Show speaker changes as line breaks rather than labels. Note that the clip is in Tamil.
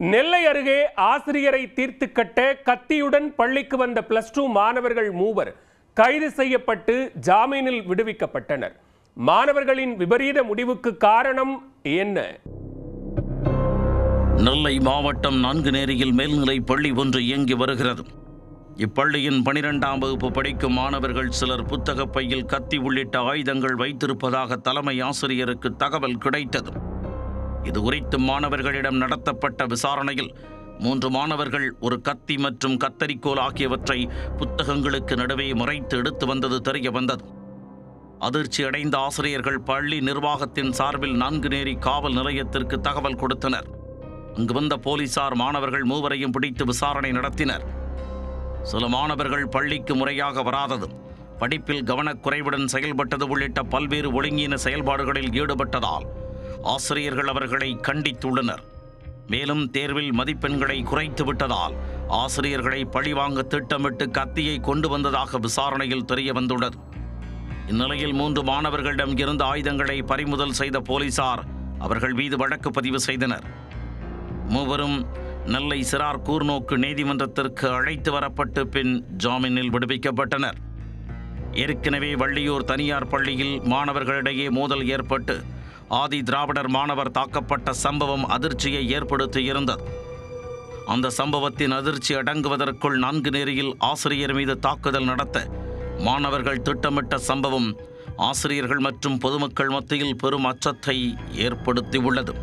நெல்லை அருகே ஆசிரியரை தீர்த்து கட்ட கத்தியுடன் பள்ளிக்கு வந்த +2 மாணவர்கள் 3 கைது செய்யப்பட்டு ஜாமீனில் விடுவிக்கப்பட்டனர். மாணவர்களின் விபரீத முடிவுக்கு காரணம் என்ன?
நெல்லை மாவட்டம் நான்குநேரியில் மேல்நிலை பள்ளி ஒன்று இயங்கி வருகிறது. இப்பள்ளியின் 12ஆம் வகுப்பு படிக்கும் மாணவர்கள் சிலர் புத்தக பையில் கத்தி உள்ளிட்ட ஆயுதங்கள் வைத்திருப்பதாக தலைமை ஆசிரியருக்கு தகவல் கிடைத்தது. இது குறித்து மாணவர்களிடம் நடத்தப்பட்ட விசாரணையில் 3 மாணவர்கள் ஒரு கத்தி மற்றும் கத்தரிக்கோல் ஆகியவற்றை புத்தகங்களுக்கு நடுவே மறைத்து எடுத்து வந்தது தெரிய வந்தது. அதிர்ச்சி அடைந்த ஆசிரியர்கள் பள்ளி நிர்வாகத்தின் சார்பில் நான்குநேரி காவல் நிலையத்திற்கு தகவல் கொடுத்தனர். அங்கு வந்த போலீசார் மாணவர்கள் 3 பிடித்து விசாரணை நடத்தினர். சில மாணவர்கள் பள்ளிக்கு முறையாக வராதது, படிப்பில் கவனக்குறைவுடன் செயல்பட்டது உள்ளிட்ட பல்வேறு ஒழுங்கீன செயல்பாடுகளில் ஈடுபட்டதால் ஆசிரியர்கள் அவர்களை கண்டித்துள்ளனர். மேலும் தேர்வில் மதிப்பெண்களை குறைத்து விட்டதால் ஆசிரியர்களை பழிவாங்க திட்டமிட்டு கத்தியை கொண்டு வந்ததாக விசாரணையில் தெரிய வந்துள்ளது. இந்நிலையில் 3 மாணவர்களிடம் இருந்த ஆயுதங்களை பறிமுதல் செய்த போலீசார் அவர்கள் மீது வழக்கு பதிவு செய்தனர். 3 நெல்லை சிறார் கூர்நோக்கு நீதிமன்றத்திற்கு அழைத்து வரப்பட்டு பின் ஜாமீனில் விடுவிக்கப்பட்டனர். ஏற்கனவே வள்ளியூர் தனியார் பள்ளியில் மாணவர்களிடையே மோதல் ஏற்பட்டு ஆதி திராவிடர் மாணவர் தாக்கப்பட்ட சம்பவம் அதிர்ச்சியை ஏற்படுத்தியிருந்தது. அந்த சம்பவத்தின் அதிர்ச்சி அடங்குவதற்குள் நான்குநேரியில் ஆசிரியர் மீது தாக்குதல் நடத்த மாணவர்கள் திட்டமிட்ட சம்பவம் ஆசிரியர்கள் மற்றும் பொதுமக்கள் மத்தியில் பெரும் அச்சத்தை ஏற்படுத்தியுள்ளது.